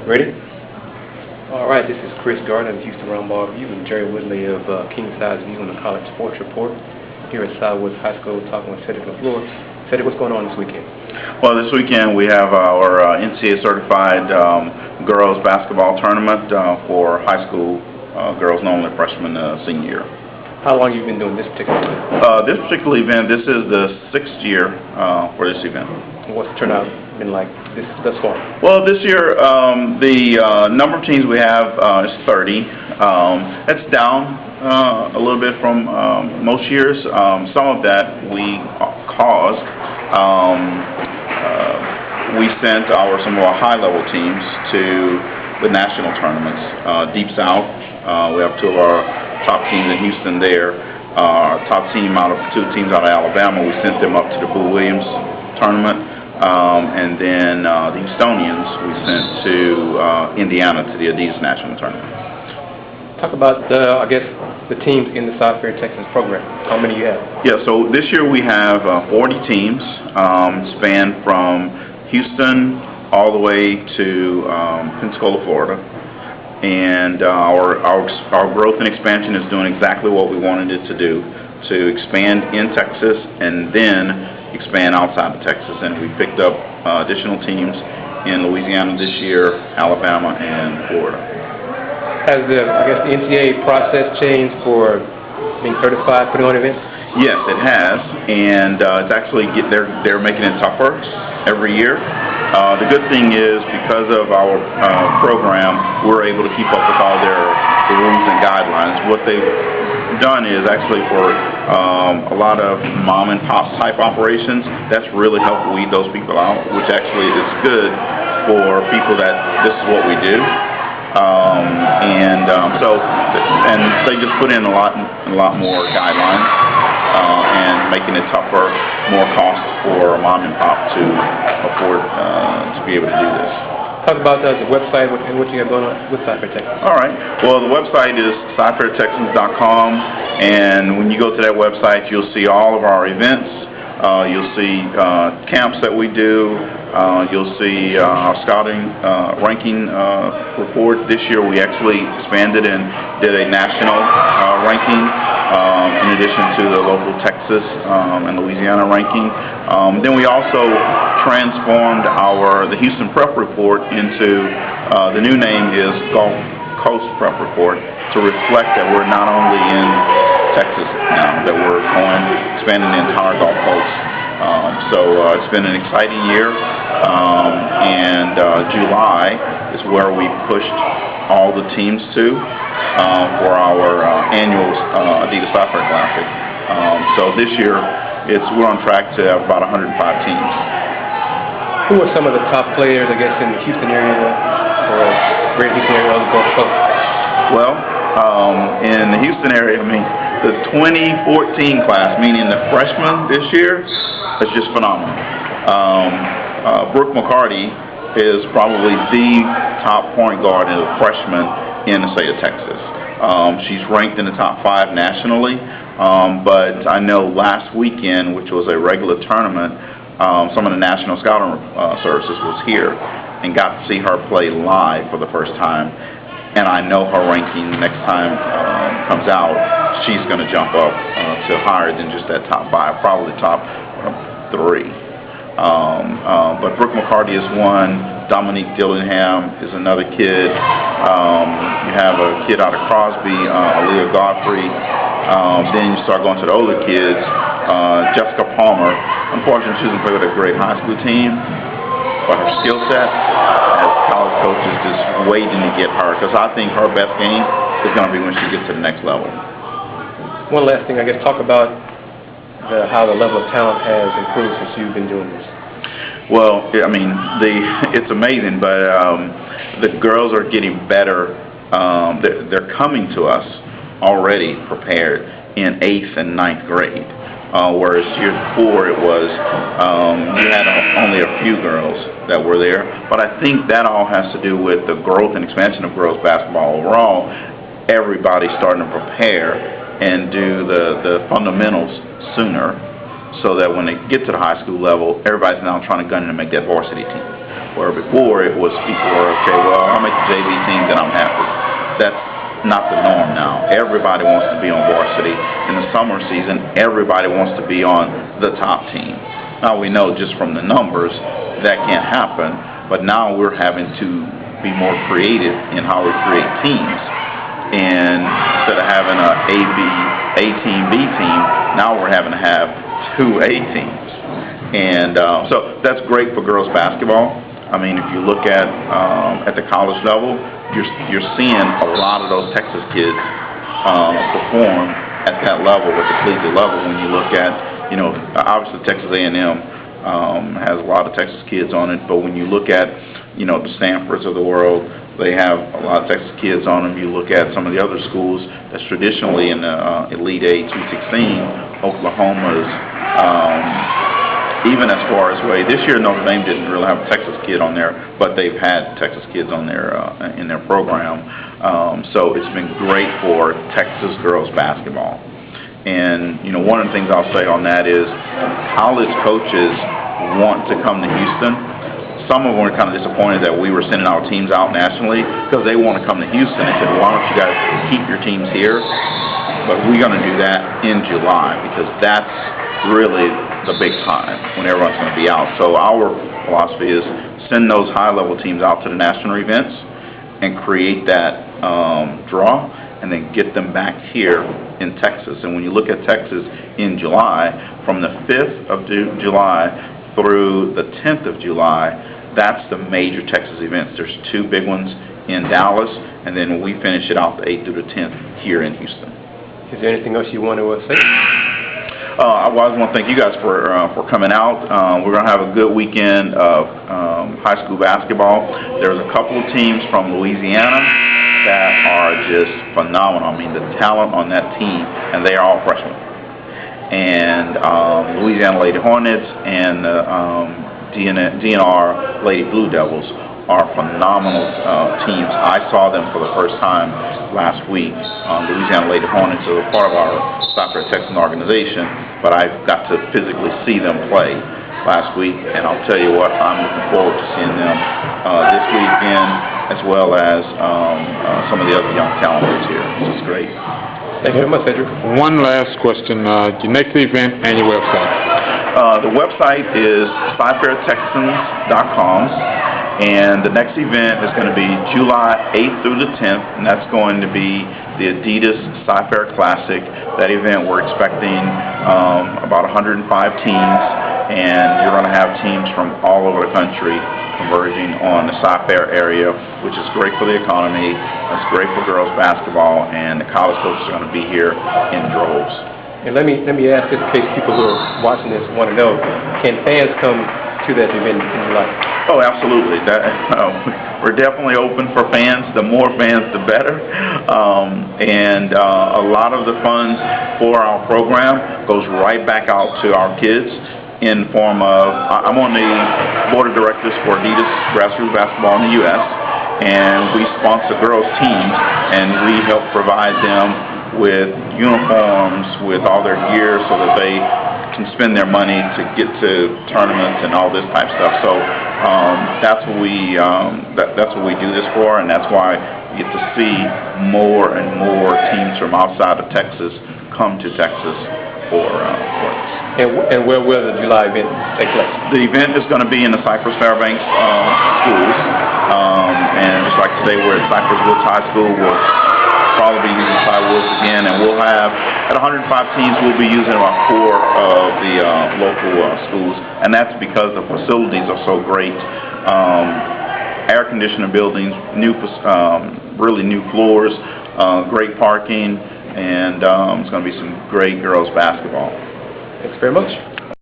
Ready? All right, this is Chris Gardner of Houston Roundball View and Jerry Woodley of King Size View on the College Sports Report here at Southwest High School talking with Cedrick LaFleur. Cedrick, what's going on this weekend? Well, this weekend we have our NCAA certified girls basketball tournament for high school girls, normally freshman senior year. How long have you been doing this particular event? This particular event, this is the 6th year for this event. What's the turnout been like thus far? Well, this year the number of teams we have is 30. That's down a little bit from most years. Some of that we caused. We sent some of our high-level teams to the national tournaments. Deep South, we have two of our top teams in Houston there. Our top team out of two teams out of Alabama, we sent them up to the Boo Williams tournament. And then the Estonians we sent to Indiana to the Adidas National Tournament. Talk about, I guess, the teams in the CyFair Texans program. How many you have? Yeah, so this year we have 40 teams, span from Houston all the way to Pensacola, Florida. And our growth and expansion is doing exactly what we wanted it to do, to expand in Texas and then expand outside of Texas. And we picked up additional teams in Louisiana this year, Alabama, and Florida. Has the NCAA process changed for being certified, putting on events? Yes, it has, and it's actually they're making it tougher every year. The good thing is because of our program, we're able to keep up with all the rules and guidelines. What they've done is actually for a lot of mom and pop type operations, that's really helped weed those people out, which actually is good for people that this is what we do. And they just put in a lot more guidelines and making it tougher, more cost for a mom and pop to afford to be able to do this. Talk about the website and what you have going on with CyFair Texans. All right. Well, the website is CyFairTexans.com, and when you go to that website, you'll see all of our events. You'll see camps that we do. You'll see our scouting ranking report. This year we actually expanded and did a national ranking in addition to the local Texas and Louisiana ranking. Then we also transformed the Houston Prep Report into the new name is Gulf Coast Prep Report to reflect that we're not only in Texas now, that we're expanding the entire Gulf Coast. So it's been an exciting year, and July is where we pushed all the teams to for our annual Adidas CyFair Classic. So this year we're on track to have about 105 teams. Who are some of the top players, I guess, in the Houston area or Greater Houston area of the Gulf Coast? Well, in the Houston area, the 2014 class, meaning the freshmen this year, is just phenomenal. Brooke McCarty is probably the top point guard as a freshman in the state of Texas. She's ranked in the top 5 nationally, but I know last weekend, which was a regular tournament, some of the National Scouting Services was here and got to see her play live for the first time. And I know her ranking next time comes out, she's going to jump up to higher than just that top 5, probably top 3. But Brooke McCarty is one. Dominique Dillingham is another kid. You have a kid out of Crosby, Aaliyah Godfrey. Then you start going to the older kids. Jessica Palmer. Unfortunately, she doesn't play with a great high school team, but her skill set as college coaches just waiting to get her, because I think her best game is going to be when she gets to the next level. One last thing, I guess, talk about how the level of talent has improved since you've been doing this. Well, it's amazing, but the girls are getting better. They're coming to us already prepared in 8th and 9th grade. Whereas year before it was, you had only a few girls that were there. But I think that all has to do with the growth and expansion of girls basketball overall. Everybody's starting to prepare and do the fundamentals sooner, so that when they get to the high school level, everybody's now trying to gun in to make that varsity team. Where before it was people were, okay, well, I'll make the JV team, then I'm happy. That's not the norm now. Everybody wants to be on varsity. In the summer season, everybody wants to be on the top team. Now we know just from the numbers that can't happen, but now we're having to be more creative in how we create teams. And instead of having A team, B team, now we're having to have 2 A teams. And so that's great for girls basketball. I mean, if you look at the college level, you're seeing a lot of those Texas kids perform at that level, at the collegiate level. When you look at, obviously Texas A&M has a lot of Texas kids on it, but when you look at, the Stanfords of the world, they have a lot of Texas kids on them. You look at some of the other schools that's traditionally in the Elite Eight, 216, Oklahoma's. Even as far as this year Notre Dame didn't really have a Texas kid on there, but they've had Texas kids on there in their program. So it's been great for Texas girls basketball. And one of the things I'll say on that is college coaches want to come to Houston. Some of them were kind of disappointed that we were sending our teams out nationally because they want to come to Houston. They said, why don't you guys keep your teams here? But we're going to do that in July because that's really the big time when everyone's going to be out. So our philosophy is send those high-level teams out to the national events and create that draw and then get them back here in Texas. And when you look at Texas in July, from the 5th of July through the 10th of July, that's the major Texas events. There's 2 big ones in Dallas, and then we finish it out the 8th through the 10th here in Houston. Is there anything else you want to say? I want to thank you guys for coming out. We're going to have a good weekend of high school basketball. There's a couple of teams from Louisiana that are just phenomenal. I mean, the talent on that team, and they are all freshmen. And Louisiana Lady Hornets and DNR Lady Blue Devils are phenomenal teams. I saw them for the first time last week. Louisiana Lady Hornets are part of our CyFair Texans organization, but I got to physically see them play last week, and I'll tell you what, I'm looking forward to seeing them this weekend, as well as some of the other young talents here, which is great. Thank you very much, Cedrick. One last question. Your next event and your website. The website is CyFairTexans.com. And the next event is going to be July 8th through the 10th, and that's going to be the Adidas CyFair Classic. That event we're expecting about 105 teams, and you're going to have teams from all over the country converging on the CyFair area, which is great for the economy, it's great for girls basketball, and the college coaches are going to be here in droves. And let me ask this in case people who are watching this want to know, can fans come to that event in July? Oh, absolutely. We're definitely open for fans. The more fans, the better. And a lot of the funds for our program goes right back out to our kids in form of, I'm on the board of directors for Adidas Grassroots Basketball in the U.S., and we sponsor girls' teams, and we help provide them with uniforms, with all their gear, so that they can spend their money to get to tournaments and all this type of stuff. So that's what we do this for, and that's why you get to see more and more teams from outside of Texas come to Texas for this. And where will the July event take place? The event is going to be in the Cypress Fairbanks schools, and just like today we're at Cypress Woods High School. We'll probably be using Cy Woods again, and we'll have, at 105 teams, we'll be using about 4 of the local schools, and that's because the facilities are so great. Air-conditioned buildings, really new floors, great parking, and it's going to be some great girls basketball. Thanks very much.